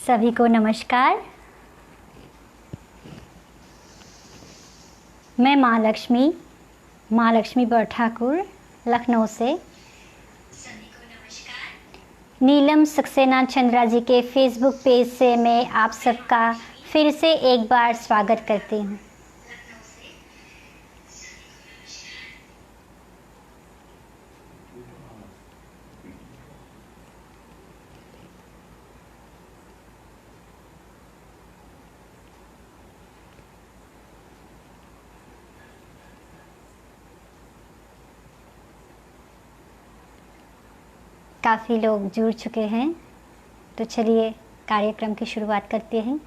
सभी को नमस्कार। मैं माँ लक्ष्मी बड़ ठाकुर लखनऊ से नीलम सक्सेना चंद्रा जी के फेसबुक पेज से मैं आप सबका फिर से एक बार स्वागत करती हूँ। काफ़ी लोग जुड़ चुके हैं, तो चलिए कार्यक्रम की शुरुआत करते हैं।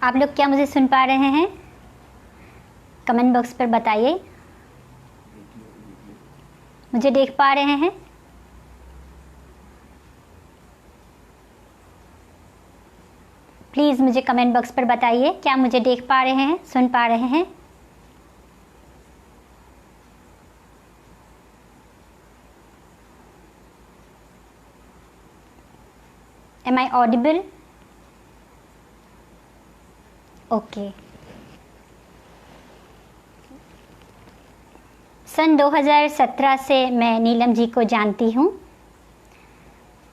आप लोग क्या मुझे सुन पा रहे हैं? कमेंट बॉक्स पर बताइए। मुझे देख पा रहे हैं? प्लीज़ मुझे कमेंट बॉक्स पर बताइए, क्या मुझे देख पा रहे हैं, सुन पा रहे हैं? Am I audible? ओके। सन 2017 से मैं नीलम जी को जानती हूँ।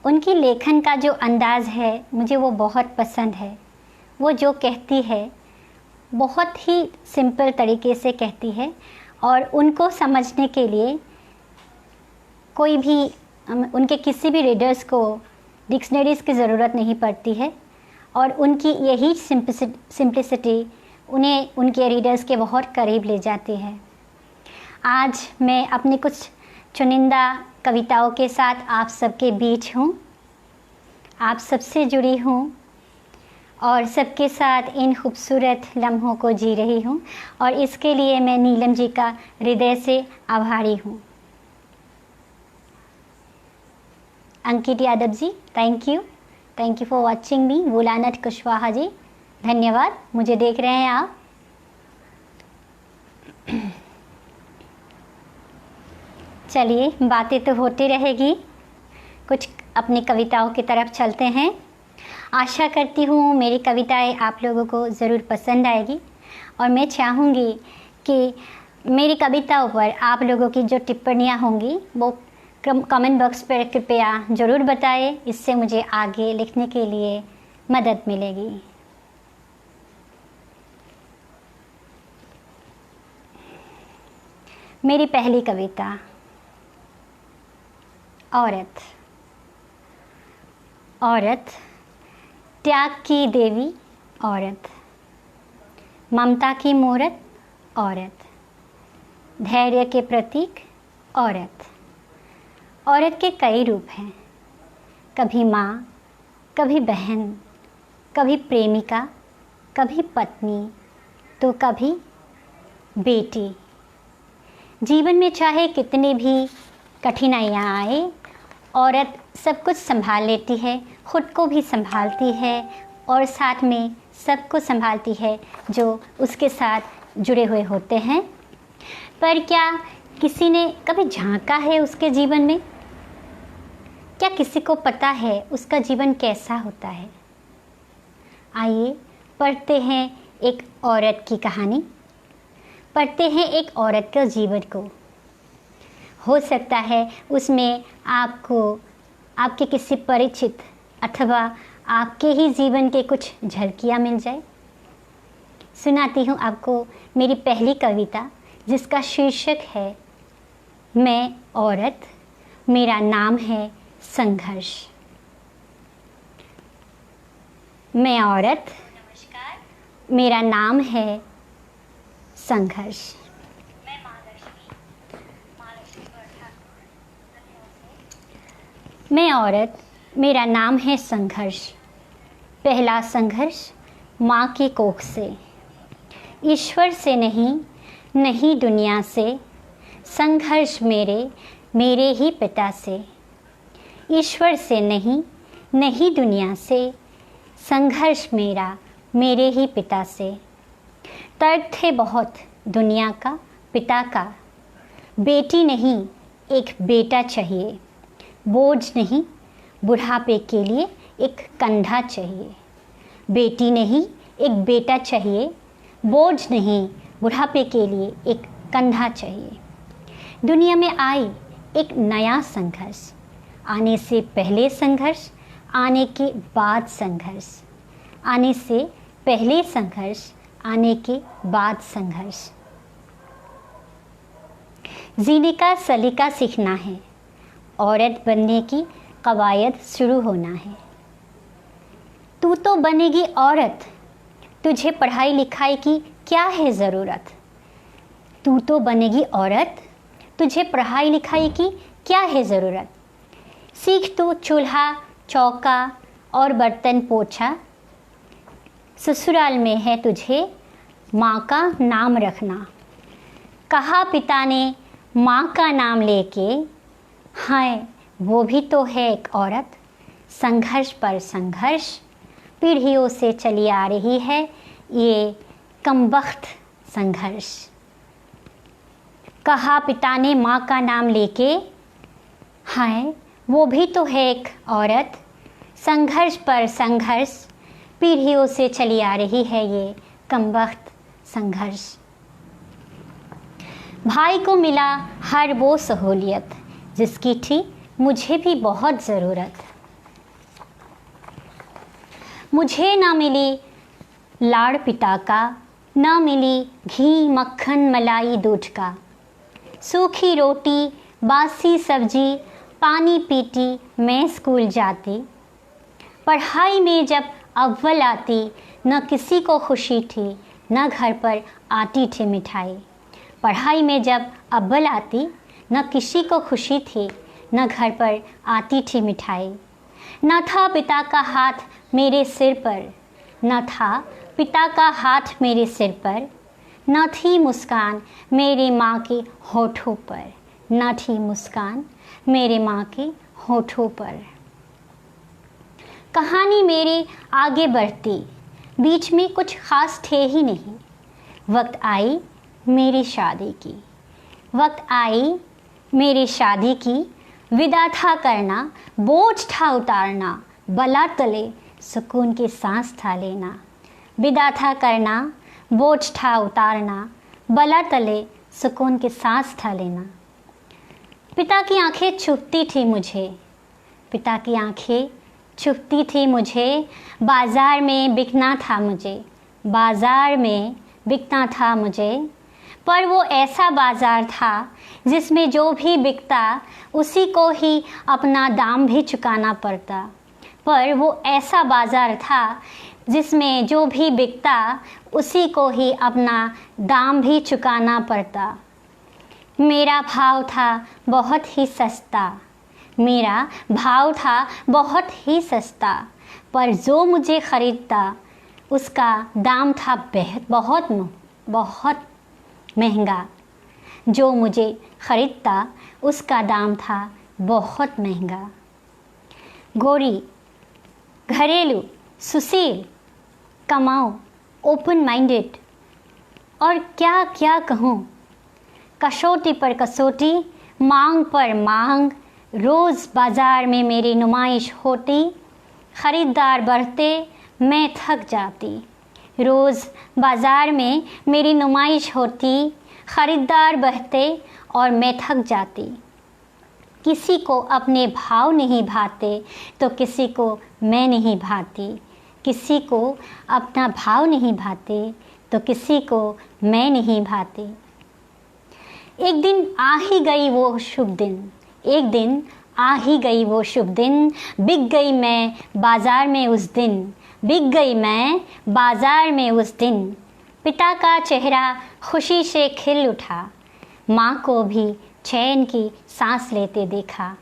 उनकी लेखन का जो अंदाज़ है मुझे वो बहुत पसंद है। वो जो कहती है बहुत ही सिंपल तरीके से कहती है और उनको समझने के लिए कोई भी उनके किसी भी रीडर्स को डिक्शनरीज़ की ज़रूरत नहीं पड़ती है और उनकी यही सिंप्लिसिटी उन्हें उनके रीडर्स के बहुत करीब ले जाती है। आज मैं अपनी कुछ चुनिंदा कविताओं के साथ आप सबके बीच हूँ, आप सबसे जुड़ी हूँ और सबके साथ इन खूबसूरत लम्हों को जी रही हूँ और इसके लिए मैं नीलम जी का हृदय से आभारी हूँ। Ankit Yadav ji, thank you for watching me. बुलानट कुशवाहा जी, धन्यवाद, मुझे देख रहे हैं आप। चलिए, बातें तो होती रहेगी, कुछ अपनी कविताओं की तरफ चलते हैं। आशा करती हूँ मेरी कविताएं आप लोगों को ज़रूर पसंद आएगी और मैं चाहूँगी कि मेरी कविताओं पर आप लोगों की जो टिप्पणियाँ होंगी वो कमेंट बॉक्स पर कृपया ज़रूर बताएं, इससे मुझे आगे लिखने के लिए मदद मिलेगी। मेरी पहली कविता, औरत। औरत, त्याग की देवी औरत, ममता की मूरत औरत, धैर्य के प्रतीक औरत। औरत के कई रूप हैं, कभी माँ, कभी बहन, कभी प्रेमिका, कभी पत्नी, तो कभी बेटी। जीवन में चाहे कितनी भी कठिनाइयाँ आए, औरत सब कुछ संभाल लेती है, खुद को भी संभालती है और साथ में सबको संभालती है जो उसके साथ जुड़े हुए होते हैं। पर क्या किसी ने कभी झांका है उसके जीवन में? क्या किसी को पता है उसका जीवन कैसा होता है? आइए पढ़ते हैं एक औरत की कहानी, पढ़ते हैं एक औरत के जीवन को। हो सकता है उसमें आपको आपके किसी परिचित अथवा आपके ही जीवन के कुछ झलकियाँ मिल जाए। सुनाती हूँ आपको मेरी पहली कविता, जिसका शीर्षक है मैं औरत, मेरा नाम है संघर्ष। मैं औरत, मेरा नाम है संघर्ष। मैं औरत, मेरा नाम है संघर्ष। पहला संघर्ष माँ की कोख से, ईश्वर से नहीं, नहीं दुनिया से, संघर्ष मेरे ही पिता से, ईश्वर से नहीं, नहीं दुनिया से, संघर्ष मेरे ही पिता से। तर्क थे बहुत दुनिया का, पिता का, बेटी नहीं एक बेटा चाहिए, बोझ नहीं बुढ़ापे के लिए एक कंधा चाहिए। बेटी नहीं एक बेटा चाहिए, बोझ नहीं बुढ़ापे के लिए एक कंधा चाहिए। दुनिया में आई एक नया संघर्ष, आने से पहले संघर्ष, आने के बाद संघर्ष, आने से पहले संघर्ष, आने के बाद संघर्ष। जीने का सलीका सीखना है, औरत बनने की कवायद शुरू होना है। तू तो बनेगी औरत, तुझे पढ़ाई लिखाई की क्या है ज़रूरत। तू तो बनेगी औरत, तुझे पढ़ाई लिखाई की क्या है ज़रूरत। सीख तू चूल्हा चौका और बर्तन पोछा, ससुराल में है तुझे माँ का नाम रखना। कहा पिता ने माँ का नाम लेके, हाय वो भी तो है एक औरत। संघर्ष पर संघर्ष पीढ़ियों से चली आ रही है ये कमबख्त संघर्ष। कहा पिता ने माँ का नाम लेके, हाय वो भी तो है एक औरत। संघर्ष पर संघर्ष पीढ़ियों से चली आ रही है ये कमबख्त संघर्ष। भाई को मिला हर वो सहूलियत जिसकी थी मुझे भी बहुत ज़रूरत। मुझे ना मिली लाड़ पिता का, ना मिली घी मक्खन मलाई दूध का। सूखी रोटी बासी सब्जी पानी पीती मैं स्कूल जाती। पढ़ाई में जब अव्वल आती न किसी को खुशी थी, न घर पर आती थी मिठाई। पढ़ाई में जब अव्वल आती न किसी को खुशी थी, न घर पर आती थी मिठाई। न था पिता का हाथ मेरे सिर पर, न था पिता का हाथ मेरे सिर पर। न थी मुस्कान मेरी माँ के होठों पर, न थी मुस्कान मेरे माँ के होठों पर। कहानी मेरी आगे बढ़ती, बीच में कुछ खास थे ही नहीं। वक्त आई मेरी शादी की, वक्त आई मेरी शादी की। विदा था करना, बोझ था उतारना, बला तले सुकून की सांस था लेना। विदा था करना, बोझ था उतारना, बला तले सुकून की सांस था लेना। पिता की आंखें छुपती थी मुझे, पिता की आंखें छुपती थी मुझे। बाज़ार में बिकना था मुझे, बाज़ार में बिकना था मुझे। पर वो ऐसा बाज़ार था जिसमें जो भी बिकता उसी को ही अपना दाम भी चुकाना पड़ता। पर वो ऐसा बाज़ार था जिसमें जो भी बिकता उसी को ही अपना दाम भी चुकाना पड़ता। मेरा भाव था बहुत ही सस्ता, मेरा भाव था बहुत ही सस्ता। पर जो मुझे ख़रीदता उसका दाम था बहुत बहुत महंगा। जो मुझे ख़रीदता उसका दाम था बहुत महंगा। गोरी, घरेलू, सुशील, कमाओ, ओपन माइंडेड, और क्या क्या कहूँ। कसौटी पर कसौटी, मांग पर मांग, रोज़ बाज़ार में मेरी नुमाइश होती। ख़रीदार बढ़ते मैं थक जाती, रोज़ बाज़ार में मेरी नुमाइश होती। ख़रीदार बढ़ते और मैं थक जाती। किसी को अपने भाव नहीं भाते तो किसी को मैं नहीं भाती। किसी को अपना भाव नहीं भाते तो किसी को मैं नहीं भाती। एक दिन आ ही गई वो शुभ दिन, एक दिन आ ही गई वो शुभ दिन। बिक गई मैं बाज़ार में उस दिन, बिक गई मैं बाज़ार में उस दिन। पिता का चेहरा खुशी से खिल उठा, माँ को भी चैन की सांस लेते देखा।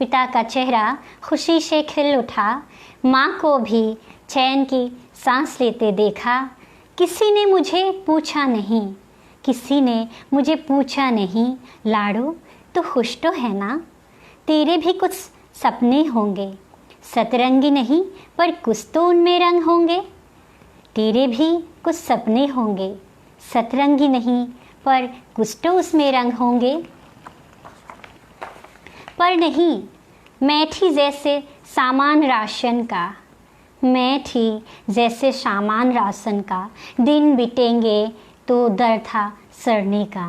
पिता का चेहरा खुशी से खिल उठा, माँ को भी चैन की सांस लेते देखा। किसी ने मुझे पूछा नहीं, किसी ने मुझे पूछा नहीं, लाडो तो खुश तो है ना? तेरे भी कुछ सपने होंगे, सतरंगी नहीं पर कुछ तो उनमें रंग होंगे। तेरे भी कुछ सपने होंगे, सतरंगी नहीं पर कुछ तो उसमें रंग होंगे। पर नहीं, मैं थी जैसे सामान राशन का, मैं थी जैसे सामान राशन का। दिन बीतेंगे तो दर था सड़ने का,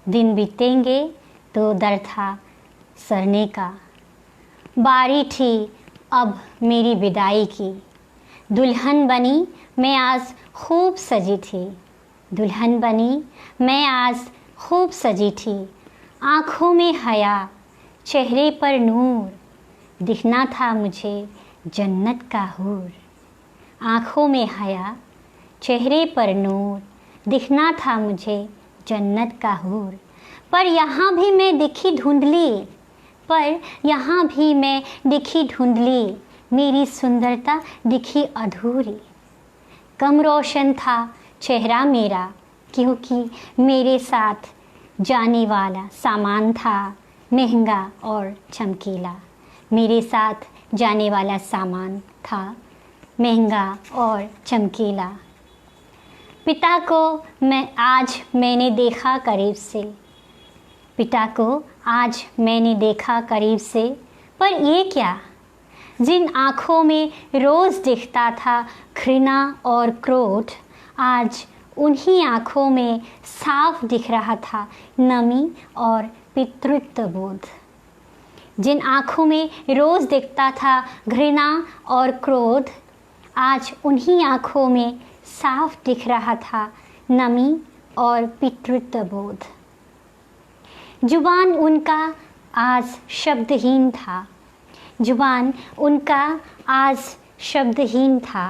दिन बीतेंगे तो दर था सड़ने का। बारी थी अब मेरी विदाई की, दुल्हन बनी मैं आज खूब सजी थी, दुल्हन बनी मैं आज खूब सजी थी। आँखों में हया, चेहरे पर नूर, दिखना था मुझे जन्नत का हूर। आँखों में हया, चेहरे पर नूर, दिखना था मुझे जन्नत का हूर। पर यहाँ भी मैं दिखी धुंधली, पर यहाँ भी मैं दिखी धुंधली, मेरी सुंदरता दिखी अधूरी। कम रोशन था चेहरा मेरा, क्योंकि मेरे साथ जाने वाला सामान था महंगा और चमकीला। मेरे साथ जाने वाला सामान था महंगा और चमकीला। पिता को आज मैंने देखा करीब से, पिता को आज मैंने देखा करीब से। पर ये क्या, जिन आँखों में रोज़ दिखता था घृणा और क्रोध, आज उन्हीं आँखों में साफ दिख रहा था नमी और पितृत्व बोध। जिन आँखों में रोज़ दिखता था घृणा और क्रोध, आज उन्हीं आँखों में साफ दिख रहा था नमी और पितृत्व बोध। जुबान उनका आज शब्दहीन था, जुबान उनका आज शब्दहीन था।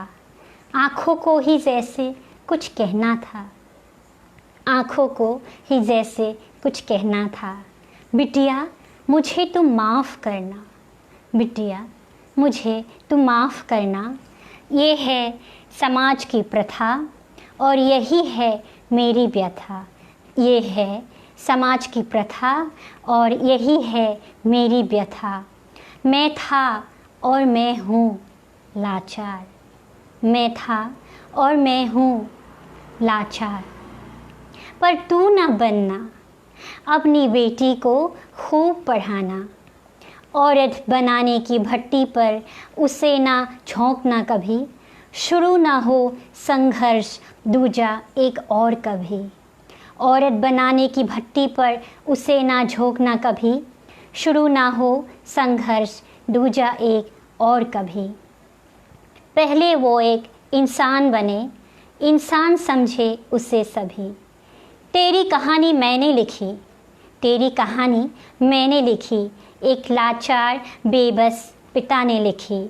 आँखों को ही जैसे कुछ कहना था, आँखों को ही जैसे कुछ कहना था। बिटिया मुझे तुम माफ़ करना, बिटिया मुझे तुम माफ़ करना। ये है समाज की प्रथा और यही है मेरी व्यथा, ये है समाज की प्रथा और यही है मेरी व्यथा। मैं था और मैं हूँ लाचार, मैं था और मैं हूँ लाचार। पर तू न बनना अपनी बेटी को खूब पढ़ाना, औरत बनाने की भट्टी पर उसे ना झोंकना कभी। शुरू ना हो संघर्ष दूजा एक और कभी, औरत बनाने की भट्टी पर उसे ना झोंकना कभी। शुरू ना हो संघर्ष दूजा एक और कभी। पहले वो एक इंसान बने, इंसान समझे उसे सभी। तेरी कहानी मैंने लिखी, तेरी कहानी मैंने लिखी, एक लाचार बेबस पिता ने लिखी।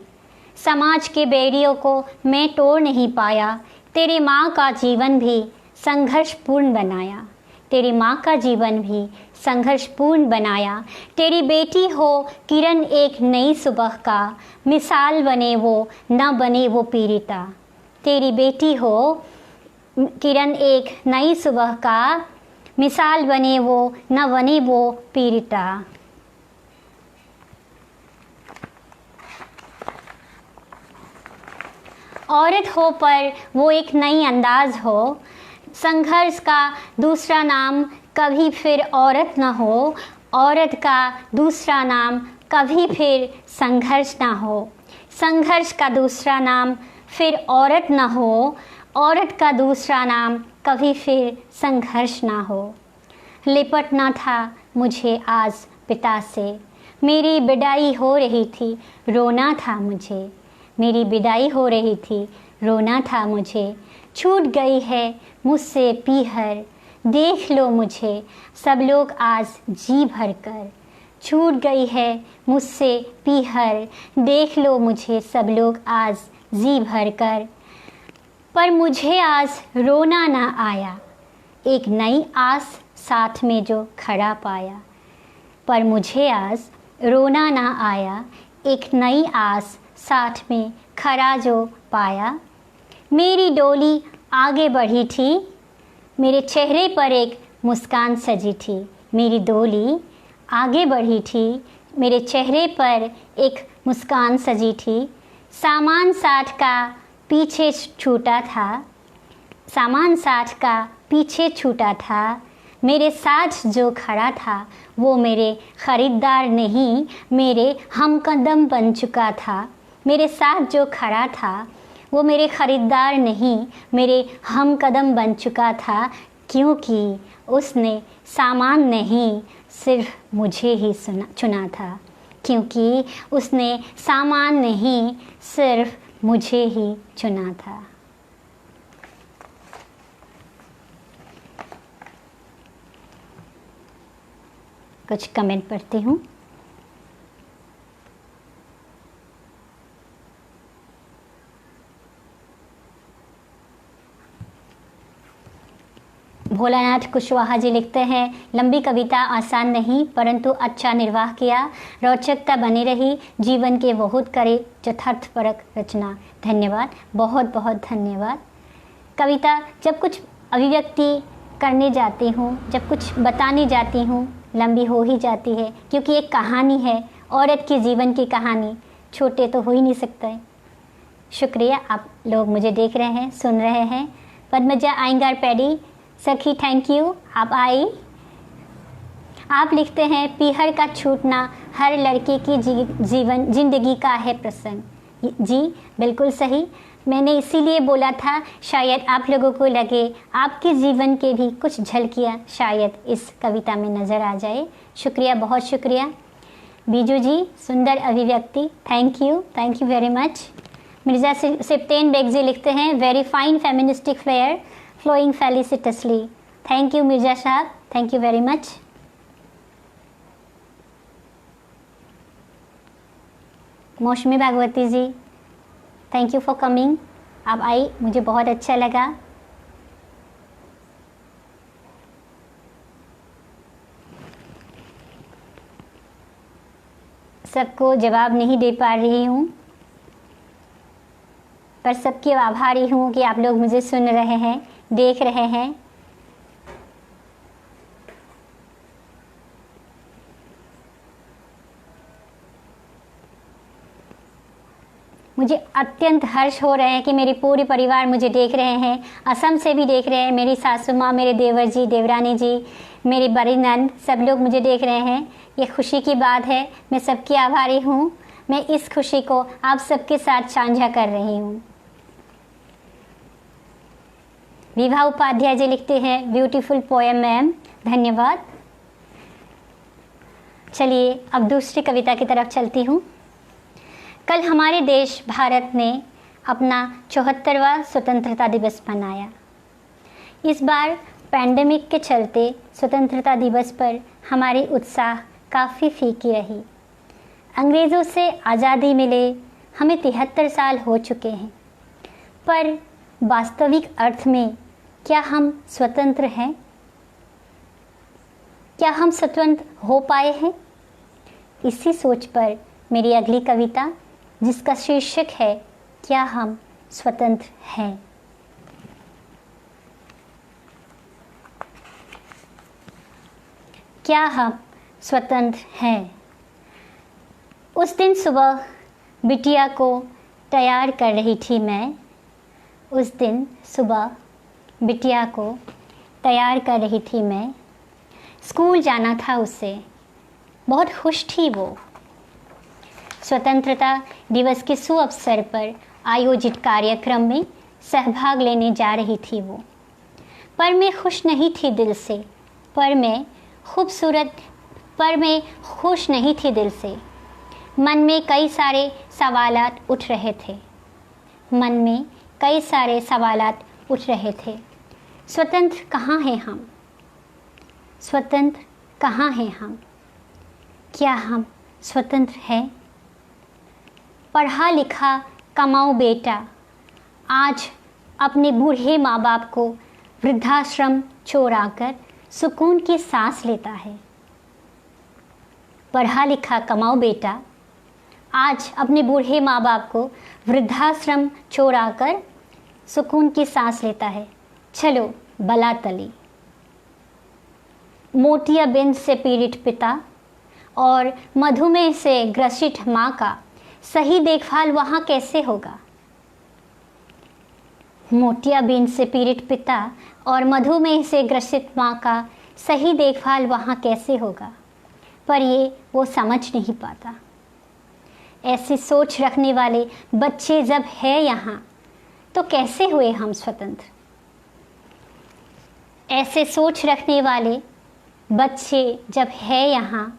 समाज के बैरियों को मैं तोड़ नहीं पाया, तेरी माँ का जीवन भी संघर्षपूर्ण बनाया, तेरी माँ का जीवन भी संघर्षपूर्ण बनाया। तेरी बेटी हो किरण एक नई सुबह का, मिसाल बने वो न बने वो पीड़िता। तेरी बेटी हो किरण एक नई सुबह का, मिसाल बने वो न बने वो पीड़िता। औरत हो पर वो एक नई अंदाज हो, संघर्ष का दूसरा नाम कभी फिर औरत न हो, औरत का दूसरा नाम कभी फिर संघर्ष ना हो। संघर्ष का दूसरा नाम फिर औरत न हो, औरत का दूसरा नाम कभी फिर संघर्ष ना हो। लिपटना था मुझे आज पिता से, मेरी विदाई हो रही थी, रोना था मुझे, मेरी विदाई हो रही थी, रोना था मुझे। छूट गई है मुझसे पीहर, देख लो मुझे सब लोग आज जी भर कर। छूट गई है मुझसे पीहर, देख लो मुझे सब लोग आज जी भर कर। पर मुझे आज रोना ना आया, एक नई आस साथ में जो खड़ा पाया। पर मुझे आज रोना ना आया, एक नई आस साथ में खड़ा जो पाया। मेरी डोली आगे बढ़ी थी, मेरे चेहरे पर एक मुस्कान सजी थी, मेरी डोली आगे बढ़ी थी, मेरे चेहरे पर एक मुस्कान सजी थी। सामान साथ का पीछे छूटा था, सामान साथ का पीछे छूटा था। मेरे साथ जो खड़ा था वो मेरे ख़रीदार नहीं, मेरे हमकदम बन चुका था। मेरे साथ जो खड़ा था वो मेरे ख़रीदार नहीं, मेरे हमकदम बन चुका था, क्योंकि उसने सामान नहीं सिर्फ मुझे ही चुना था, क्योंकि उसने सामान नहीं सिर्फ मुझे ही चुना था। कुछ कमेंट पढ़ती हूँ। भोलानाथ कुशवाहा जी लिखते हैं, लंबी कविता आसान नहीं परंतु अच्छा निर्वाह किया, रोचकता बनी रही, जीवन के बहुत करीब यथार्थपरक रचना। धन्यवाद, बहुत बहुत धन्यवाद। कविता जब कुछ अभिव्यक्ति करने जाती हूँ, जब कुछ बताने जाती हूँ, लंबी हो ही जाती है, क्योंकि एक कहानी है, औरत के जीवन की कहानी, छोटे तो हो ही नहीं सकते। शुक्रिया, आप लोग मुझे देख रहे हैं, सुन रहे हैं। पद्मजा आयंगार पैडी सखी, थैंक यू, आप आई। आप लिखते हैं, पीहर का छूटना हर लड़के की जिंदगी का है प्रसंग। जी बिल्कुल सही, मैंने इसीलिए बोला था, शायद आप लोगों को लगे आपके जीवन के भी कुछ झलकियाँ शायद इस कविता में नज़र आ जाए। शुक्रिया, बहुत शुक्रिया। बीजू जी, सुंदर अभिव्यक्ति, thank you very much. Mirza Sibtain Baig ji लिखते हैं, very fine feministic flair flowing felicitously. Thank you Mirza साहब, thank you very much. Mousumi Bhagwati ji, thank you for coming, आप आई, मुझे बहुत अच्छा लगा। सबको जवाब नहीं दे पा रही हूँ, पर सबकी आभारी हूँ कि आप लोग मुझे सुन रहे हैं, देख रहे हैं। मुझे अत्यंत हर्ष हो रहे हैं कि मेरी पूरी परिवार मुझे देख रहे हैं, असम से भी देख रहे हैं, मेरी सासू माँ, मेरे देवर जी, देवरानी जी, मेरी बड़ी नंद, सब लोग मुझे देख रहे हैं। ये खुशी की बात है, मैं सबकी आभारी हूँ। मैं इस खुशी को आप सबके साथ साझा कर रही हूँ। विभा उपाध्याय जी लिखते हैं, ब्यूटीफुल पोएम मैम, धन्यवाद। चलिए अब दूसरी कविता की तरफ चलती हूँ। कल हमारे देश भारत ने अपना 74वां स्वतंत्रता दिवस मनाया। इस बार पैंडेमिक के चलते स्वतंत्रता दिवस पर हमारी उत्साह काफ़ी फीकी रही। अंग्रेज़ों से आज़ादी मिले हमें 73 साल हो चुके हैं, पर वास्तविक अर्थ में क्या हम स्वतंत्र हैं? क्या हम स्वतंत्र हो पाए हैं? इसी सोच पर मेरी अगली कविता, जिसका शीर्षक है, क्या हम स्वतंत्र हैं। क्या हम स्वतंत्र हैं। उस दिन सुबह बिटिया को तैयार कर रही थी मैं, उस दिन सुबह बिटिया को तैयार कर रही थी मैं। स्कूल जाना था उससे, बहुत खुश थी वो। स्वतंत्रता दिवस के सुअवसर पर आयोजित कार्यक्रम में सहभाग लेने जा रही थी वो। पर मैं खुश नहीं थी दिल से, पर मैं खुश नहीं थी दिल से। मन में कई सारे सवालात उठ रहे थे, मन में कई सारे सवालात उठ रहे थे। स्वतंत्र कहाँ हैं हम? स्वतंत्र कहाँ हैं हम? क्या हम स्वतंत्र हैं? पढ़ा लिखा कमाओ बेटा आज अपने बूढ़े माँ बाप को वृद्धाश्रम छोड़ाकर सुकून की सांस लेता है। पढ़ा लिखा कमाओ बेटा आज अपने बूढ़े माँ बाप को वृद्धाश्रम छोड़ाकर सुकून की सांस लेता है। चलो बलातली। मोतियाबिंद से पीड़ित पिता और मधुमेह से ग्रसित माँ का सही देखभाल वहाँ कैसे होगा? मोतियाबिंद से पीड़ित पिता और मधुमेह से ग्रसित माँ का सही देखभाल वहाँ कैसे होगा? पर ये वो समझ नहीं पाता। ऐसी सोच रखने वाले बच्चे जब है यहाँ तो कैसे हुए हम स्वतंत्र? ऐसे सोच रखने वाले बच्चे जब है यहाँ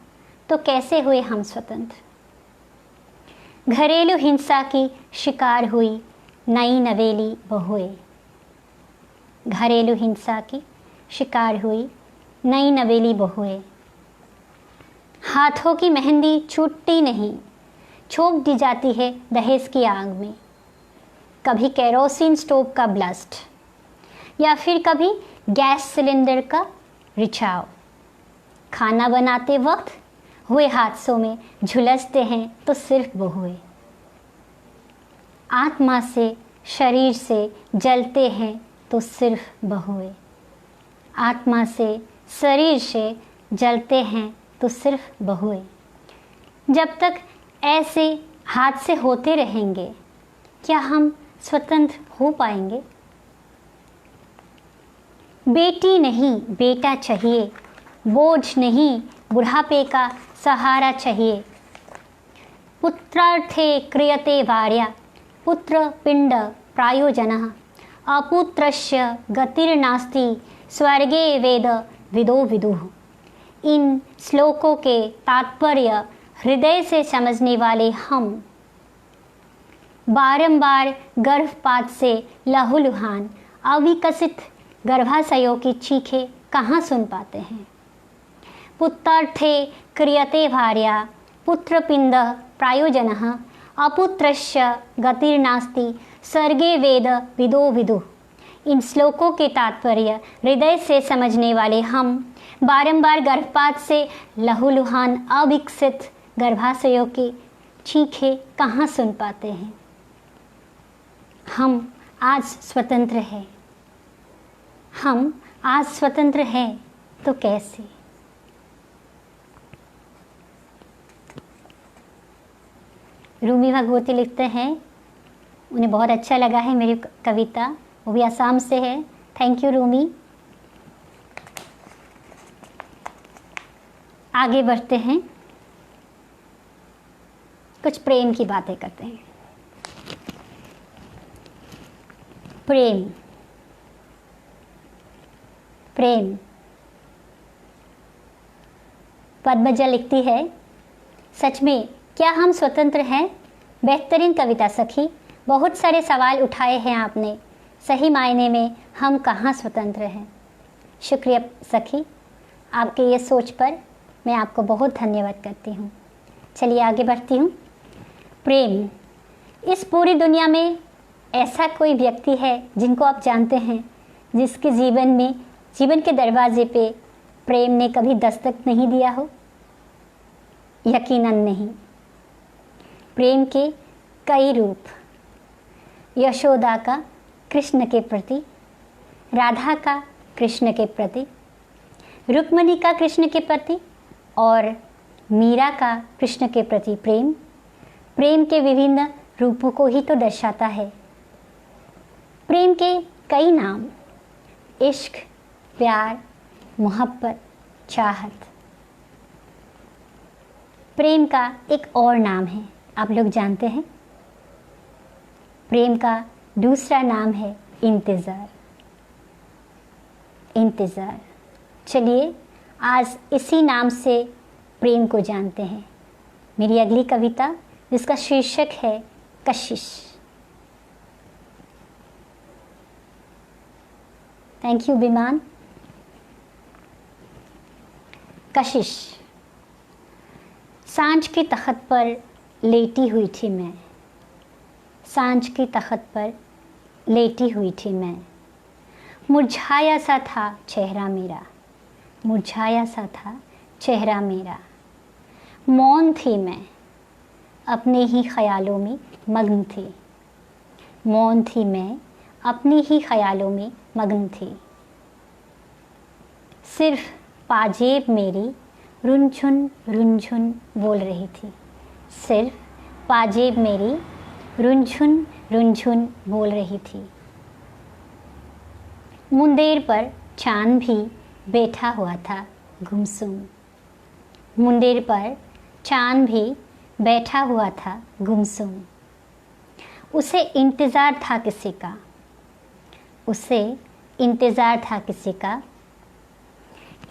तो कैसे हुए हम स्वतंत्र? घरेलू हिंसा की शिकार हुई नई नवेली बहुएं। घरेलू हिंसा की शिकार हुई नई नवेली बहुएं। हाथों की मेहंदी छूटती नहीं, छोप दी जाती है दहेज की आग में। कभी केरोसिन स्टोव का ब्लास्ट या फिर कभी गैस सिलेंडर का रिसाव। खाना बनाते वक्त हुए हादसों में झुलसते हैं तो सिर्फ बहुएं। आत्मा से शरीर से जलते हैं तो सिर्फ बहुएं। आत्मा से शरीर से जलते हैं तो सिर्फ बहुएं। जब तक ऐसे हादसे होते रहेंगे क्या हम स्वतंत्र हो पाएंगे? बेटी नहीं बेटा चाहिए, बोझ नहीं बुढ़ापे का सहारा चाहिए। पुत्रार्थे क्रियते भार्या, पुत्र पिंड प्रायोजनः, अपुत्रस्य गतिर्नास्ति स्वर्गे वेद विदो विदुः। इन श्लोकों के तात्पर्य हृदय से समझने वाले हम बारंबार गर्भपात से लहूलुहान अविकसित गर्भाशयों की चीखें कहाँ सुन पाते हैं? पुत्रार्थे क्रियते भार्या, पुत्रपिंड प्रायोजनः, अपुत्रस्य गतिर्नास्ति स्वर्गे वेद विदो विदुः। इन श्लोकों के तात्पर्य हृदय से समझने वाले हम बारंबार गर्भपात से लहूलुहान अविकसित गर्भाशयों की चीखें कहाँ सुन पाते हैं? हम आज स्वतंत्र हैं। हम आज स्वतंत्र हैं तो कैसे? रूमी भगवती लिखते हैं, उन्हें बहुत अच्छा लगा है मेरी कविता, वो भी असम से है। Thank you Rumi. आगे बढ़ते हैं, कुछ प्रेम की बातें करते हैं। प्रेम प्रेम। पद्मजा लिखती है, सच में क्या हम स्वतंत्र हैं? बेहतरीन कविता सखी, बहुत सारे सवाल उठाए हैं आपने। सही मायने में हम कहाँ स्वतंत्र हैं? शुक्रिया सखी, आपके ये सोच पर मैं आपको बहुत धन्यवाद करती हूँ। चलिए आगे बढ़ती हूँ। प्रेम। इस पूरी दुनिया में ऐसा कोई व्यक्ति है जिनको आप जानते हैं जिसके जीवन के दरवाजे पे प्रेम ने कभी दस्तक नहीं दिया हो? यकीनन नहीं। प्रेम के कई रूप, यशोदा का कृष्ण के प्रति, राधा का कृष्ण के प्रति, रुक्मिणी का कृष्ण के प्रति और मीरा का कृष्ण के प्रति प्रेम के विभिन्न रूपों को ही तो दर्शाता है। प्रेम के कई नाम, इश्क, प्यार, मोहब्बत, चाहत। प्रेम का एक और नाम है, आप लोग जानते हैं? प्रेम का दूसरा नाम है इंतज़ार। इंतज़ार। चलिए आज इसी नाम से प्रेम को जानते हैं। मेरी अगली कविता जिसका शीर्षक है कशिश। थैंक यू विमान। कशिश। सांझ की तख्त पर लेटी हुई थी मैं, सांझ की तख्त पर लेटी हुई थी मैं। मुरझाया सा था चेहरा मेरा, मुरझाया सा था चेहरा मेरा। मौन थी मैं, अपने ही ख्यालों में मग्न थी। मौन थी मैं, अपने ही ख्यालों में मग्न थी। सिर्फ पाजेब मेरी रुनझुन बोल रही थी। सिर्फ पाजेब मेरी रुनझुन बोल रही थी। मुंदेर पर चांद भी बैठा हुआ था गुमसुम। मुंदेर पर चांद भी बैठा हुआ था गुमसुम। उसे इंतज़ार था किसी का, उसे इंतज़ार था किसी का।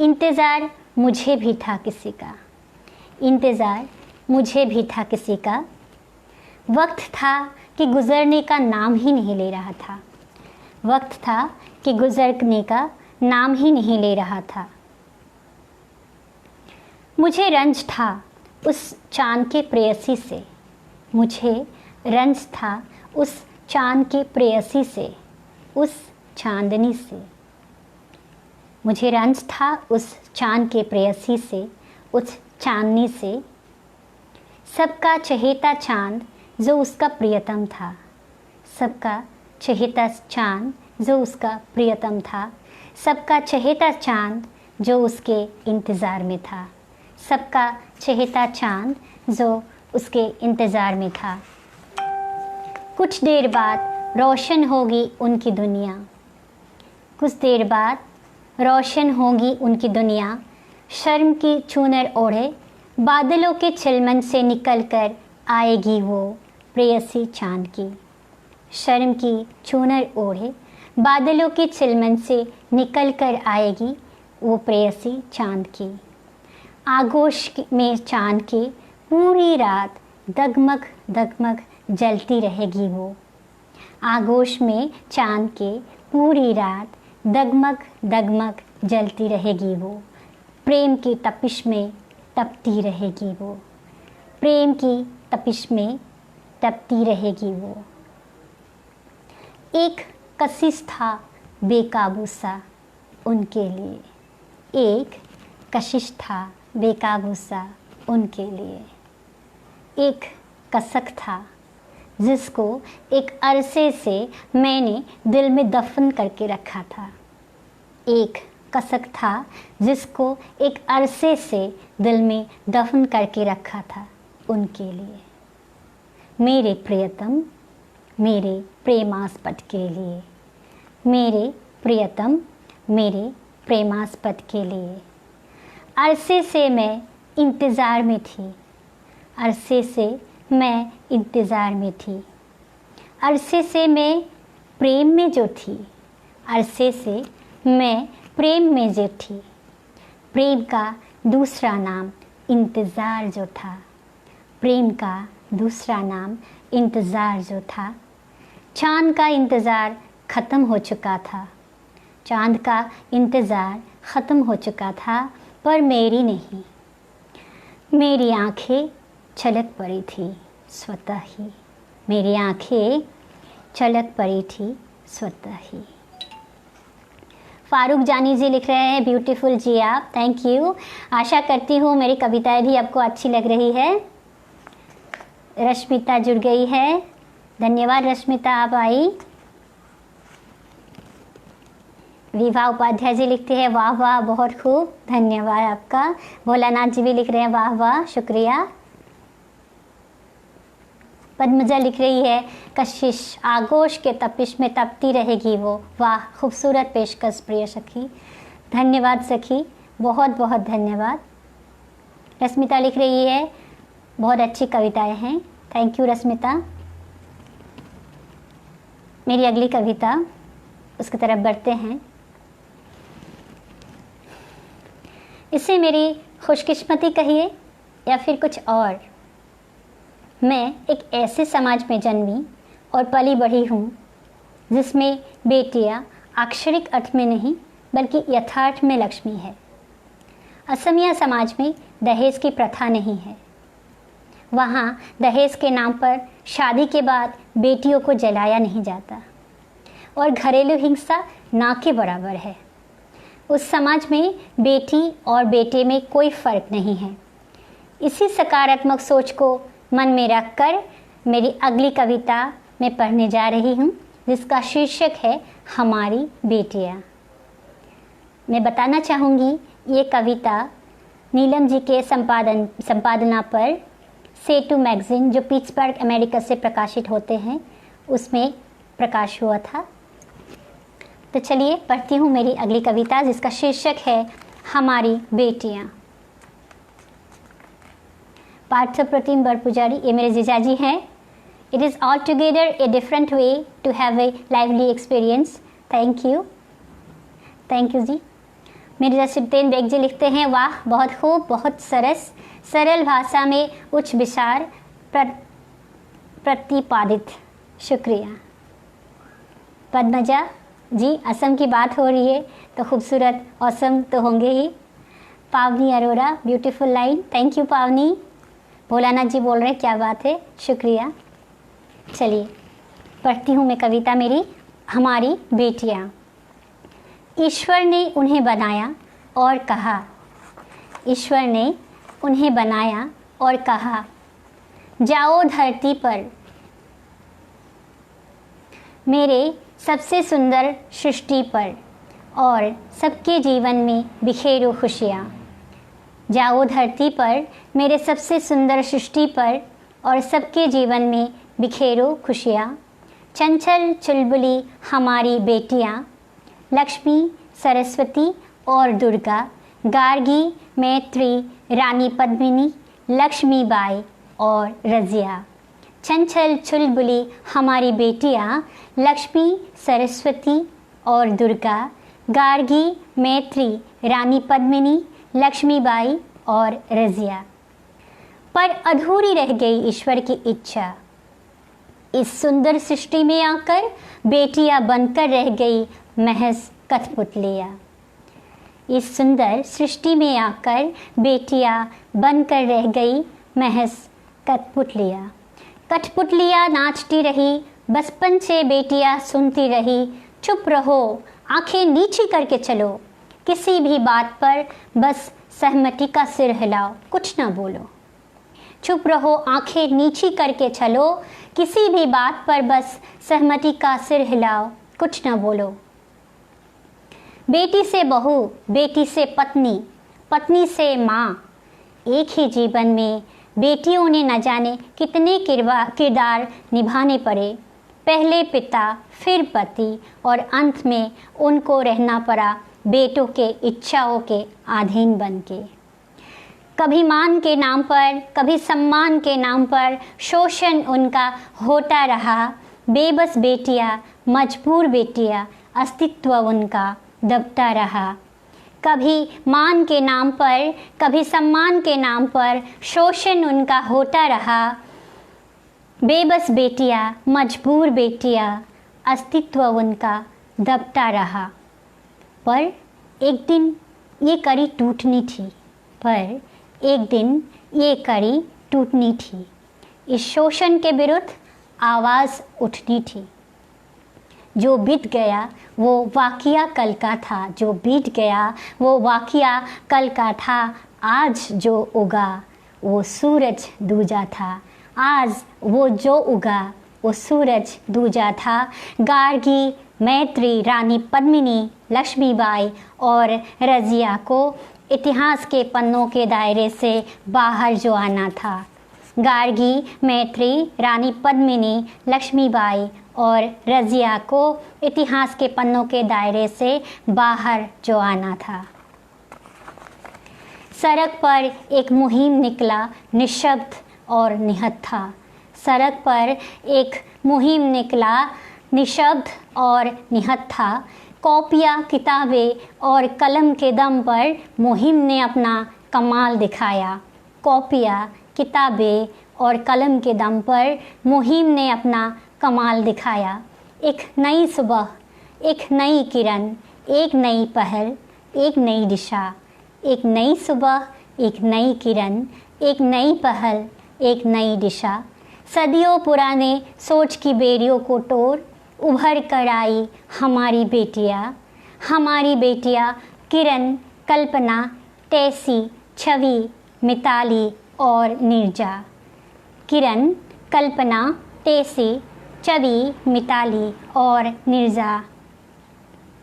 इंतज़ार मुझे भी था किसी का, इंतज़ार मुझे भी था किसी का। वक्त था कि गुज़रने का नाम ही नहीं ले रहा था, वक्त था कि गुज़रने का नाम ही नहीं ले रहा था। मुझे रंज था उस चाँद के प्रेयसी से, मुझे रंज था उस चाँद के प्रेयसी से, उस चांदनी से। मुझे रंज था उस चाँद के प्रेयसी से, उस चांदनी से। सबका चहेता चाँद जो उसका प्रियतम था, सबका चहेता चाँद जो उसका प्रियतम था। सबका चहेता चाँद जो उसके इंतज़ार में था, सबका चहेता चाँद जो उसके इंतज़ार में था। कुछ देर बाद रोशन होगी उनकी दुनिया, कुछ देर बाद रोशन होगी उनकी दुनिया। शर्म की चूनर ओढ़े बादलों के चिलमन से निकल कर आएगी वो प्रेयसी चाँद की। शर्म की चूनर ओढ़े बादलों के चिलमन से निकल कर आएगी वो प्रेयसी चाँद की। आगोश में चाँद की पूरी रात दगमग दगमग जलती रहेगी वो। आगोश में चाँद के पूरी रात दगमग दगमग जलती रहेगी वो। प्रेम की तपिश में तपती रहेगी वो, प्रेम की तपिश में तपती रहेगी वो। एक कशिश था बेकाबू सा उनके लिए, एक कशिश था बेकाबू सा उनके लिए। एक कसक था जिसको एक अरसे से मैंने दिल में दफन करके रखा था। एक कसक था जिसको एक अरसे से दिल में दफन करके रखा था उनके लिए। मेरे प्रियतम मेरे प्रेमास्पद के लिए, मेरे प्रियतम मेरे प्रेमास्पद के लिए। अरसे से मैं इंतज़ार में थी, अरसे से मैं इंतज़ार में थी। अरसे से मैं प्रेम में जो थी, अरसे से मैं प्रेम में जो थी। प्रेम का दूसरा नाम इंतज़ार जो था, प्रेम का दूसरा नाम इंतज़ार जो था। चाँद का इंतज़ार ख़त्म हो चुका था, चाँद का इंतज़ार ख़त्म हो चुका था, पर मेरी नहीं। मेरी आँखें छलक पड़ी थी स्वतः ही, मेरी आँखें छलक पड़ी थी स्वतः ही। फारूक जानी जी लिख रहे हैं ब्यूटीफुल जी आप, थैंक यू। आशा करती हूँ मेरी कविताएं भी आपको अच्छी लग रही है। रश्मिता जुड़ गई है, धन्यवाद रश्मिता आप आई। विभा उपाध्याय जी लिखते हैं वाह वाह बहुत खूब, धन्यवाद आपका। भोलानाथ जी भी लिख रहे हैं वाह वाह शुक्रिया। पद्मजा लिख रही है कशिश आगोश के तपिश में तपती रहेगी वो, वाह खूबसूरत पेशकश प्रिय सखी, धन्यवाद सखी, बहुत बहुत धन्यवाद। रश्मिता लिख रही है बहुत अच्छी कविताएं हैं, थैंक यू रश्मिता। मेरी अगली कविता उसकी तरफ बढ़ते हैं। इसे मेरी खुशकिस्मती कहिए या फिर कुछ और। मैं एक ऐसे समाज में जन्मी और पली बढ़ी हूँ जिसमें बेटियाँ अक्षरिक अर्थ में नहीं बल्कि यथार्थ में लक्ष्मी है। असमिया समाज में दहेज की प्रथा नहीं है, वहाँ दहेज के नाम पर शादी के बाद बेटियों को जलाया नहीं जाता और घरेलू हिंसा ना के बराबर है। उस समाज में बेटी और बेटे में कोई फ़र्क नहीं है। इसी सकारात्मक सोच को मन में रखकर मेरी अगली कविता मैं पढ़ने जा रही हूँ, जिसका शीर्षक है हमारी बेटियाँ। मैं बताना चाहूँगी ये कविता नीलम जी के संपादना पर सेटू मैगज़ीन जो पिट्सबर्ग अमेरिका से प्रकाशित होते हैं उसमें प्रकाश हुआ था। तो चलिए पढ़ती हूँ मेरी अगली कविता जिसका शीर्षक है हमारी बेटियाँ। पार्थप्रतिम बरपुजारी, ये मेरे जीजाजी हैं। It is all together a different way to have a lively experience. Thank you जी। मेरे जसुद्दीन बेग जी लिखते हैं, वाह बहुत खूब, बहुत सरस, सरल भाषा में उच्च विचार प्रतिपादित, शुक्रिया। पद्मजा जी, असम की बात हो रही है तो खूबसूरत औसम तो होंगे ही। पावनी Arora, beautiful line, thank you पावनी। भोलानाथ जी बोल रहे हैं, क्या बात है, शुक्रिया। चलिए पढ़ती हूँ मैं कविता मेरी हमारी बेटियाँ। ईश्वर ने उन्हें बनाया और कहा, ईश्वर ने उन्हें बनाया और कहा, जाओ धरती पर मेरे सबसे सुंदर सृष्टि पर और सबके जीवन में बिखेरो खुशियाँ। जाओ धरती पर मेरे सबसे सुंदर सृष्टि पर और सबके जीवन में बिखेरो खुशियाँ। चंचल चुलबुली हमारी बेटियाँ, लक्ष्मी, सरस्वती और दुर्गा, गार्गी, मैत्री, रानी पद्मिनी, लक्ष्मीबाई और रज़िया। चंचल चुलबुली हमारी बेटियाँ, लक्ष्मी, सरस्वती और दुर्गा, गार्गी, मैत्री, रानी पद्मिनी, लक्ष्मीबाई और रज़िया। पर अधूरी रह गई ईश्वर की इच्छा। इस सुंदर सृष्टि में आकर बेटियां बनकर रह गई महज कठपुतलियाँ। इस सुंदर सृष्टि में आकर बेटियां बनकर रह गई महज कठपुतलियाँ। कठपुतलियाँ नाचती रही, बचपन से बेटियां सुनती रही, चुप रहो, आंखें नीची करके चलो, किसी भी बात पर बस सहमति का सिर हिलाओ, कुछ ना बोलो। चुप रहो, आंखें नीची करके चलो, किसी भी बात पर बस सहमति का सिर हिलाओ, कुछ ना बोलो। बेटी से बहू, बेटी से पत्नी, पत्नी से माँ, एक ही जीवन में बेटियों ने न जाने कितने किरदार निभाने पड़े। पहले पिता, फिर पति और अंत में उनको रहना पड़ा बेटों के इच्छाओं के अधीन बनके। कभी मान के नाम पर, कभी सम्मान के नाम पर शोषण उनका होता रहा। बेबस बेटियां, मजबूर बेटियां, अस्तित्व उनका दबता रहा। कभी मान के नाम पर, कभी सम्मान के नाम पर शोषण उनका होता रहा। बेबस बेटियां, मजबूर बेटियां, अस्तित्व उनका दबता रहा। पर एक दिन ये कड़ी टूटनी थी, पर एक दिन ये कड़ी टूटनी थी। इस शोषण के विरुद्ध आवाज़ उठनी थी। जो बीत गया वो वाक़या कल का था, जो बीत गया वो वाक़या कल का था। आज जो उगा वो सूरज दूजा था, आज वो जो उगा वो सूरज दूजा था। गार्गी, मैत्री, रानी पद्मिनी, लक्ष्मीबाई और रज़िया को इतिहास के पन्नों के दायरे से बाहर जो आना था। गार्गी, मैत्री, रानी पद्मिनी, लक्ष्मीबाई और रज़िया को इतिहास के पन्नों के दायरे से बाहर जो आना था। सड़क पर एक मुहिम निकला, निशब्द और निहत्था था। सड़क पर एक मुहिम निकला, निशब्द और निहत्था था। कॉपियाँ, किताबें और कलम के दम पर मुहिम ने अपना कमाल दिखाया। कॉपियाँ, किताबें और कलम के दम पर मुहिम ने अपना कमाल दिखाया। एक नई सुबह, एक नई किरण, एक नई पहल, एक नई दिशा। एक नई सुबह, एक नई किरण, एक नई पहल, एक नई दिशा। सदियों पुराने सोच की बेड़ियों को तोड़ उभर कर आई हमारी बेटियाँ। हमारी बेटियाँ किरण, कल्पना, टेसी, छवि, मिताली और नीरजा। किरण, कल्पना, टेसी, छवि, मिताली और नीरजा।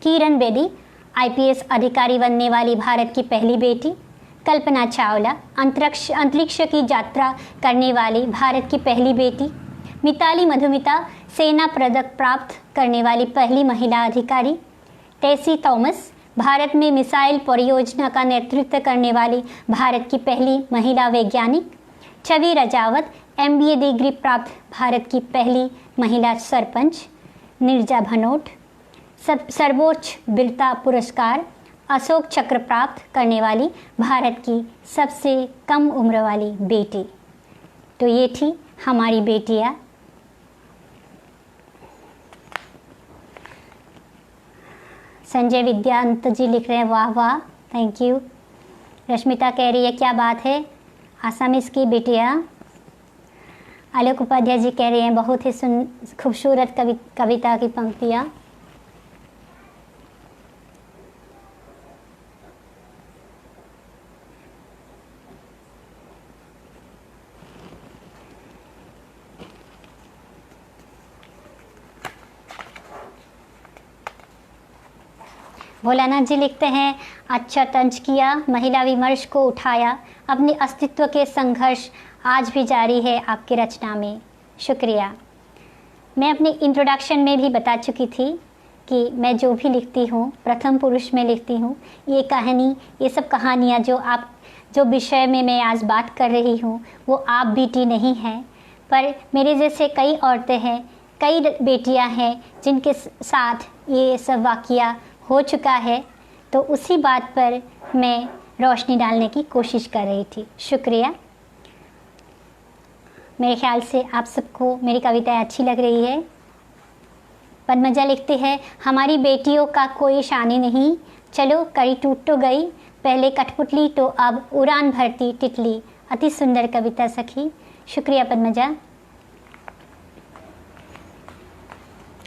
किरण बेदी आईपीएस अधिकारी बनने वाली भारत की पहली बेटी। कल्पना चावला अंतरिक्ष की यात्रा करने वाली भारत की पहली बेटी। मिताली मधुमिता सेना पदक प्राप्त करने वाली पहली महिला अधिकारी। टेसी थॉमस भारत में मिसाइल परियोजना का नेतृत्व करने वाली भारत की पहली महिला वैज्ञानिक। छवि रजावत MBA डिग्री प्राप्त भारत की पहली महिला सरपंच। नीरजा भनोट सर्वोच्च वीरता पुरस्कार अशोक चक्र प्राप्त करने वाली भारत की सबसे कम उम्र वाली बेटी। तो ये थी हमारी बेटियाँ। संजय विद्यांत जी लिख रहे हैं वाह वाह, थैंक यू। रश्मिता कह रही है क्या बात है, आसामीज की बेटियाँ। आलोक उपाध्याय जी कह रहे हैं बहुत ही खूबसूरत कविता की पंक्तियाँ। भोलानाथ जी लिखते हैं अच्छा तंज किया, महिला विमर्श को उठाया, अपने अस्तित्व के संघर्ष आज भी जारी है आपकी रचना में, शुक्रिया। मैं अपने इंट्रोडक्शन में भी बता चुकी थी कि मैं जो भी लिखती हूँ प्रथम पुरुष में लिखती हूँ। ये कहानी, ये सब कहानियाँ जो विषय में मैं आज बात कर रही हूँ वो आप बेटी नहीं है, पर मेरे जैसे कई औरतें हैं, कई बेटियाँ हैं जिनके साथ ये सब वाक़या हो चुका है, तो उसी बात पर मैं रोशनी डालने की कोशिश कर रही थी। शुक्रिया। मेरे ख्याल से आप सबको मेरी कविताएं अच्छी लग रही है। पद्मजा लिखती है हमारी बेटियों का कोई शानी नहीं, चलो कड़ी टूट तो गई, पहले कठपुतली तो अब उड़ान भरती तितली। अति सुंदर कविता सखी, शुक्रिया पद्मजा।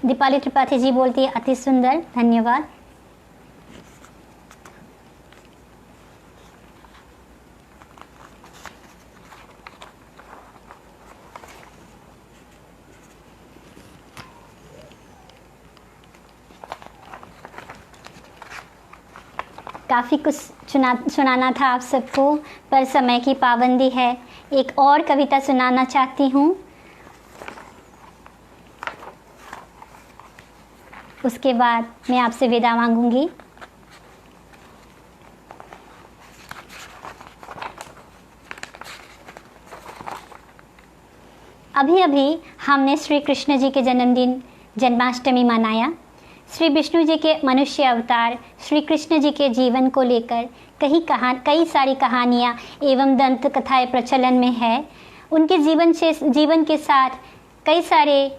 दीपाली त्रिपाठी जी बोलती है अति सुंदर, धन्यवाद। काफ़ी कुछ सुनाना था आप सबको, पर समय की पाबंदी है। एक और कविता सुनाना चाहती हूँ, उसके बाद मैं आपसे विदा मांगूंगी। अभी अभी हमने श्री कृष्ण जी के जन्मदिन जन्माष्टमी मनाया। श्री विष्णु जी के मनुष्य अवतार श्री कृष्ण जी के जीवन को लेकर कई सारी कहानियाँ एवं दंत कथाएँ प्रचलन में है। उनके जीवन के साथ कई सारे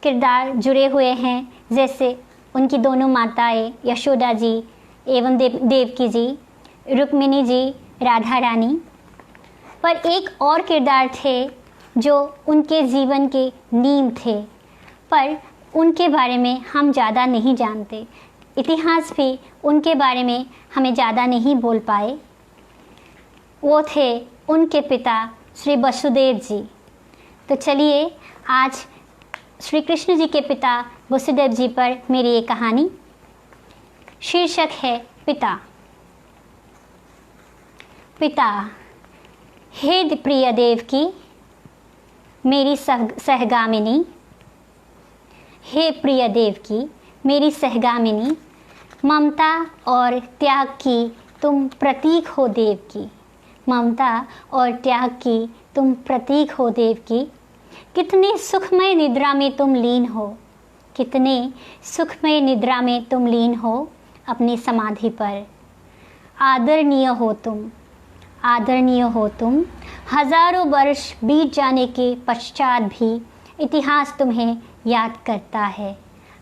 किरदार जुड़े हुए हैं, जैसे उनकी दोनों माताएं यशोदा जी एवं देवकी जी, रुक्मिणी जी, राधा रानी। पर एक और किरदार थे जो उनके जीवन के नींव थे, पर उनके बारे में हम ज़्यादा नहीं जानते। इतिहास भी उनके बारे में हमें ज़्यादा नहीं बोल पाए। वो थे उनके पिता श्री वसुदेव जी। तो चलिए आज श्री कृष्ण जी के पिता वसुदेव जी पर मेरी ये कहानी। शीर्षक है पिता। पिता, हे प्रिय देवकी मेरी सहगामिनी, हे प्रिय देवकी मेरी सहगामिनी, ममता और त्याग की तुम प्रतीक हो देवकी, ममता और त्याग की तुम प्रतीक हो देवकी। कितने सुखमय निद्रा में तुम लीन हो, कितने सुखमय निद्रा में तुम लीन हो अपनी समाधि पर। आदरणीय हो तुम, आदरणीय हो तुम। हजारों वर्ष बीत जाने के पश्चात भी इतिहास तुम्हें याद करता है।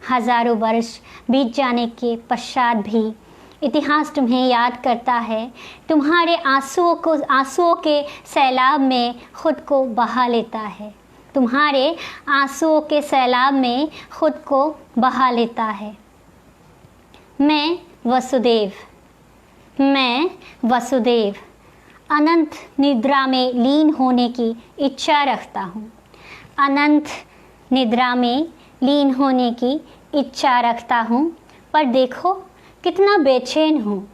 हजारों वर्ष बीत जाने के पश्चात भी इतिहास तुम्हें याद करता है। तुम्हारे आंसुओं के सैलाब में खुद को बहा लेता है, तुम्हारे आंसुओं के सैलाब में खुद को बहा लेता है। मैं वसुदेव, मैं वसुदेव अनंत निद्रा में लीन होने की इच्छा रखता हूँ, अनंत निद्रा में लीन होने की इच्छा रखता हूँ। पर देखो कितना बेचैन हूँ।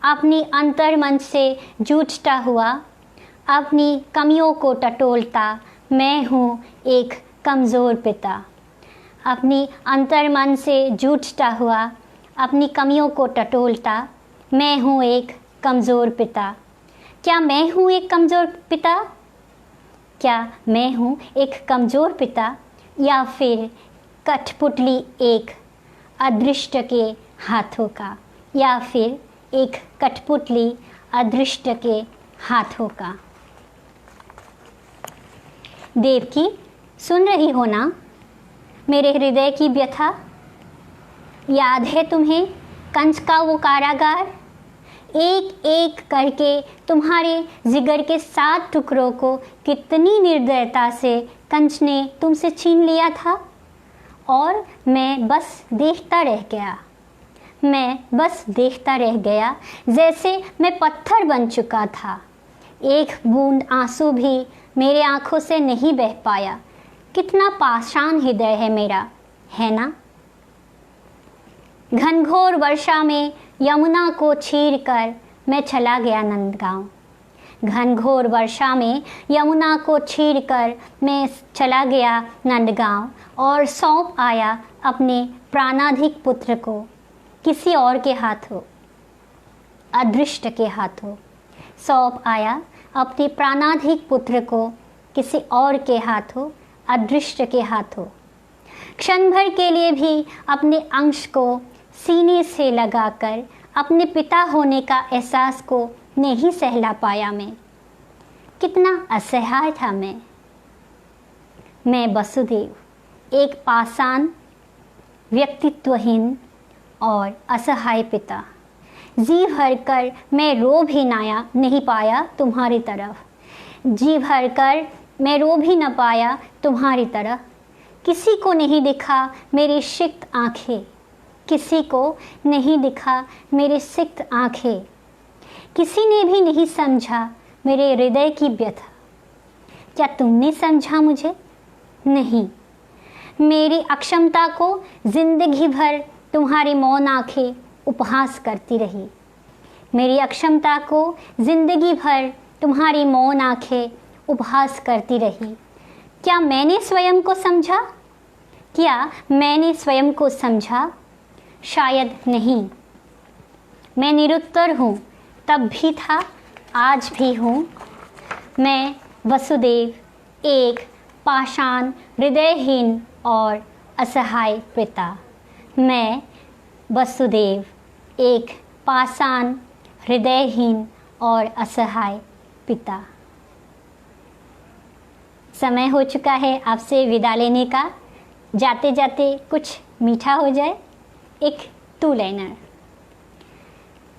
अपनी अंतर्मन से जूझता हुआ, अपनी कमियों को टटोलता मैं हूँ एक कमज़ोर पिता। अपनी अंतर्मन से जूझता हुआ, अपनी कमियों को टटोलता मैं हूँ एक कमज़ोर पिता। क्या मैं हूँ एक कमज़ोर पिता? क्या मैं हूँ एक कमज़ोर पिता, या फिर कठपुतली एक अदृष्ट के हाथों का, या फिर एक कठपुतली अदृष्ट के हाथों का? देवकी, सुन रही हो ना मेरे हृदय की व्यथा? याद है तुम्हें कंस का वो कारागार? एक एक करके तुम्हारे जिगर के 7 टुकड़ों को कितनी निर्दयता से कंस ने तुमसे छीन लिया था, और मैं बस देखता रह गया। मैं बस देखता रह गया, जैसे मैं पत्थर बन चुका था। एक बूंद आंसू भी मेरे आंखों से नहीं बह पाया। कितना पाषाण हृदय है मेरा, है ना? घनघोर वर्षा में यमुना को चीर कर मैं चला गया नंदगांव। घनघोर वर्षा में यमुना को चीर कर मैं चला गया नंदगांव, और सौंप आया अपने प्राणाधिक पुत्र को किसी और के हाथों, अदृष्ट के हाथों। सौंप आया अपने प्राणाधिक पुत्र को किसी और के हाथों, अदृष्ट के हाथों। क्षण भर के लिए भी अपने अंश को सीने से लगाकर अपने पिता होने का एहसास को नहीं सहला पाया मैं। कितना असहाय था मैं वसुदेव, एक पाषाण, व्यक्तित्वहीन और असहाय पिता। जी भर कर मैं रो भी नहीं पाया तुम्हारी तरफ। जी भर कर मैं रो भी न पाया तुम्हारी तरफ। किसी को नहीं दिखा मेरी सिक्त आँखें, किसी को नहीं दिखा मेरी सिक्त आँखें। किसी ने भी नहीं समझा मेरे हृदय की व्यथा। क्या तुमने समझा मुझे? नहीं। मेरी अक्षमता को जिंदगी भर तुम्हारी मौन आँखें उपहास करती रही। मेरी अक्षमता को जिंदगी भर तुम्हारी मौन आँखें उपहास करती रही। क्या मैंने स्वयं को समझा? क्या मैंने स्वयं को समझा? शायद नहीं। मैं निरुत्तर हूँ, तब भी था, आज भी हूँ। मैं वसुदेव, एक पाषाण, हृदयहीन और असहाय पिता। मैं वसुदेव, एक पाषाण, हृदयहीन और असहाय पिता। समय हो चुका है आपसे विदा लेने का। जाते जाते कुछ मीठा हो जाए। एक 2 लाइनर।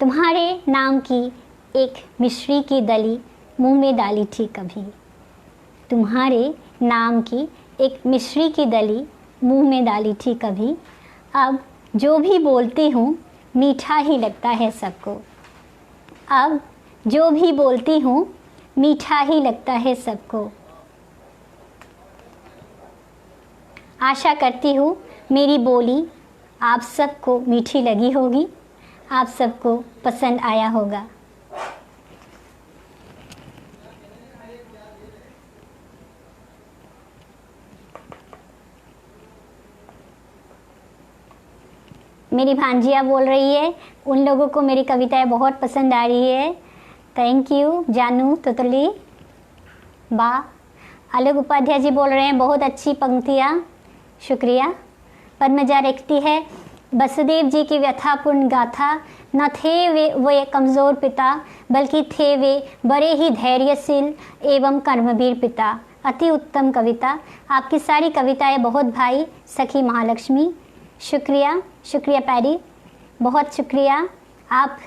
तुम्हारे नाम की एक मिश्री की दली मुंह में डाली थी कभी। तुम्हारे नाम की एक मिश्री की दली मुंह में डाली थी कभी। अब जो भी बोलती हूँ मीठा ही लगता है सबको। अब जो भी बोलती हूँ मीठा ही लगता है सबको। आशा करती हूँ मेरी बोली आप सबको मीठी लगी होगी, आप सबको पसंद आया होगा। मेरी भांजिया बोल रही है उन लोगों को मेरी कविताएं बहुत पसंद आ रही है। थैंक यू जानू तुतली बा। आलोक उपाध्याय जी बोल रहे हैं बहुत अच्छी पंक्तियाँ, शुक्रिया। पद्मजा लिखती है वसुदेव जी की व्यथापूर्ण गाथा, न थे वे कमज़ोर पिता, बल्कि थे वे बड़े ही धैर्यशील एवं कर्मवीर पिता। अति उत्तम कविता। आपकी सारी कविताएं बहुत भाई। सखी महालक्ष्मी, शुक्रिया, शुक्रिया पैरी, बहुत शुक्रिया। आप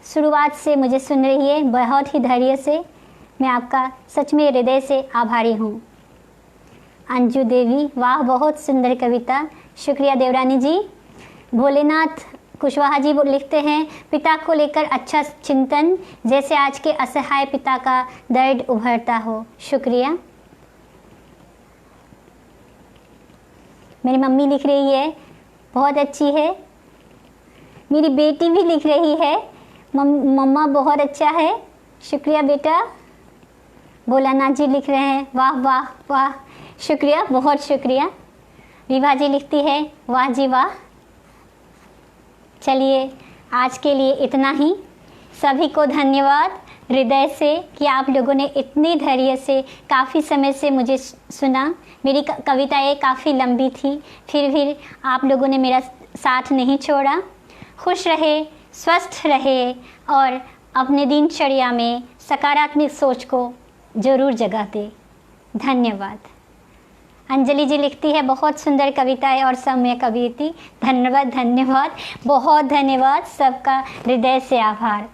शुरुआत से मुझे सुन रही है बहुत ही धैर्य से। मैं आपका सच में हृदय से आभारी हूँ। अंजू देवी, वाह बहुत सुंदर कविता, शुक्रिया देवरानी जी। भोलेनाथ कुशवाहा जी लिखते हैं पिता को लेकर अच्छा चिंतन, जैसे आज के असहाय पिता का दर्द उभरता हो। शुक्रिया। मेरी मम्मी लिख रही है बहुत अच्छी है। मेरी बेटी भी लिख रही है, मम्मा बहुत अच्छा है, शुक्रिया बेटा। भोलानाथ जी लिख रहे हैं, वाह वाह वाह, शुक्रिया, बहुत शुक्रिया। विभा जी लिखती है, वाह जी वाह। चलिए आज के लिए इतना ही। सभी को धन्यवाद हृदय से कि आप लोगों ने इतने धैर्य से काफ़ी समय से मुझे सुना। मेरी कविताएं काफ़ी लंबी थी, फिर भी आप लोगों ने मेरा साथ नहीं छोड़ा। खुश रहे, स्वस्थ रहे और अपने दिनचर्या में सकारात्मक सोच को ज़रूर जगह दे। धन्यवाद। अंजलि जी लिखती है, बहुत सुंदर कविताएं और सम्य कविता। धन्यवाद, धन्यवाद, बहुत धन्यवाद, सबका हृदय से आभार।